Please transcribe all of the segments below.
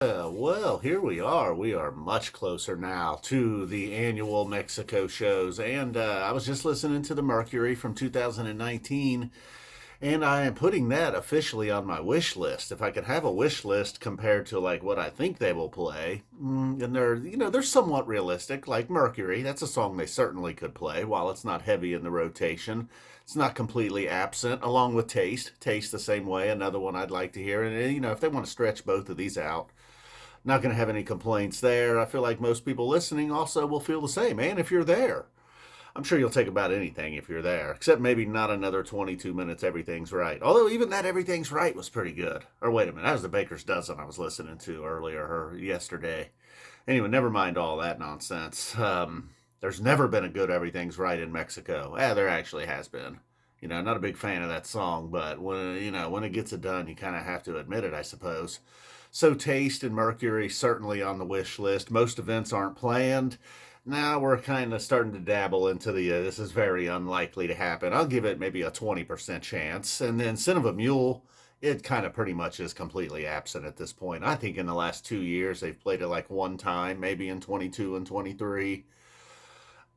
Well, here we are. We are much closer now to the annual Mexico shows. And I was just listening to the Mercury from 2019, and I am putting that officially on my wish list. If I could have a wish list compared to like what I think they will play, and they're somewhat realistic. Like Mercury, that's a song they certainly could play while it's not heavy in the rotation. It's not completely absent, along with Taste. Taste the same way, another one I'd like to hear. And if they want to stretch both of these out, not going to have any complaints there. I feel like most people listening also will feel the same. And if you're there, I'm sure you'll take about anything if you're there, except maybe not another 22 minutes, Everything's Right. Although even that Everything's Right was pretty good. Or wait a minute, that was the Baker's Dozen I was listening to earlier or yesterday. Anyway, never mind all that nonsense. There's never been a good Everything's Right in Mexico. There actually has been. Not a big fan of that song, but when it gets it done, you kind of have to admit it, I suppose. So Taste and Mercury certainly on the wish list. Most events aren't planned. Now we're kind of starting to dabble into this is very unlikely to happen. I'll give it maybe a 20% chance. And then Sin of a Mule, it kind of pretty much is completely absent at this point. I think in the last 2 years they've played it like one time, maybe in 22 and 23.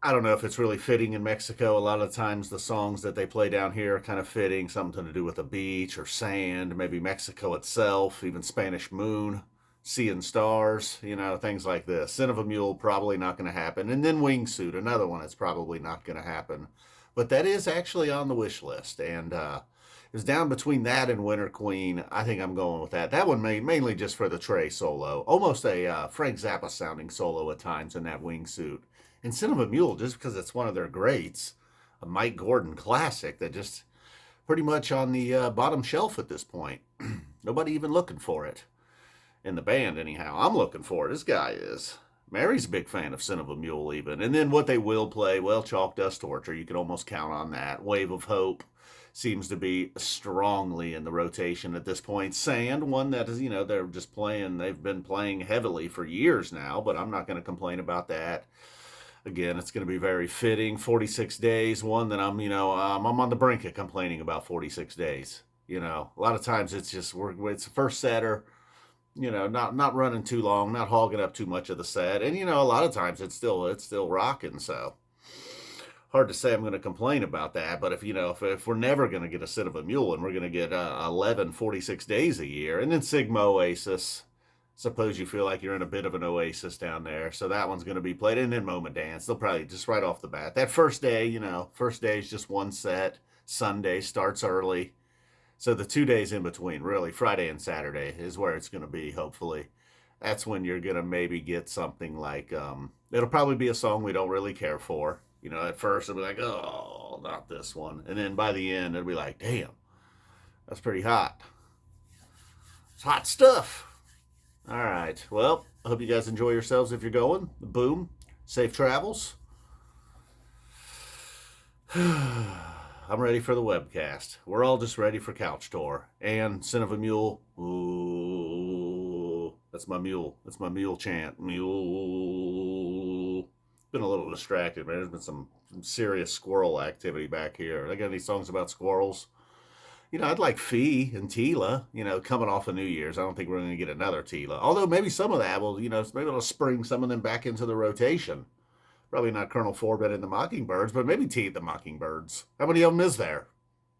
I don't know if it's really fitting in Mexico. A lot of times the songs that they play down here are kind of fitting, something to do with the beach or sand, maybe Mexico itself, even Spanish Moon, Seeing Stars, things like this. Sin of a Mule, probably not going to happen. And then Wingsuit, another one that's probably not going to happen. But that is actually on the wish list. And it's down between that and Winter Queen. I think I'm going with that. That one mainly just for the Trey solo. Almost a Frank Zappa sounding solo at times in that Wingsuit. And Cinema Mule, just because it's one of their greats, a Mike Gordon classic that just pretty much on the bottom shelf at this point. Nobody even looking for it. In the band, anyhow. I'm looking for it. This guy is. Mary's a big fan of Cinema Mule, even. And then what they will play, well, Chalk Dust Torture. You can almost count on that. Wave of Hope seems to be strongly in the rotation at this point. Sand, one that is, they're just playing, they've been playing heavily for years now, but I'm not going to complain about that. Again, it's going to be very fitting. 46 days, one that I'm on the brink of complaining about 46 days. A lot of times it's just, it's a first setter, not running too long, not hogging up too much of the set. And, a lot of times it's still rocking. So hard to say I'm going to complain about that. But if we're never going to get a Sin of a Mule and we're going to get 11, 46 days a year, and then Sigma Oasis, suppose you feel like you're in a bit of an oasis down there. So that one's going to be played. And then Moment Dance. They'll probably just right off the bat. That first day, first day is just one set. Sunday starts early. So the 2 days in between, really, Friday and Saturday is where it's going to be, hopefully. That's when you're going to maybe get something like, it'll probably be a song we don't really care for. At first it'll be like, oh, not this one. And then by the end, it'll be like, damn, that's pretty hot. It's hot stuff. All right. Well, I hope you guys enjoy yourselves if you're going. Boom. Safe travels. I'm ready for the webcast. We're all just ready for Couch Tour. And Sin of a Mule. Ooh. That's my mule. That's my mule chant. Mule. Been a little distracted, man. There's been some serious squirrel activity back here. They got any songs about squirrels? I'd like Fee and Tila, coming off of New Year's. I don't think we're going to get another Tila. Although maybe some of that will, maybe it'll spring some of them back into the rotation. Probably not Colonel Forbett and the Mockingbirds, but maybe T the Mockingbirds. How many of them is there?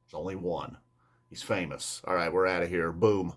There's only one. He's famous. All right, we're out of here. Boom.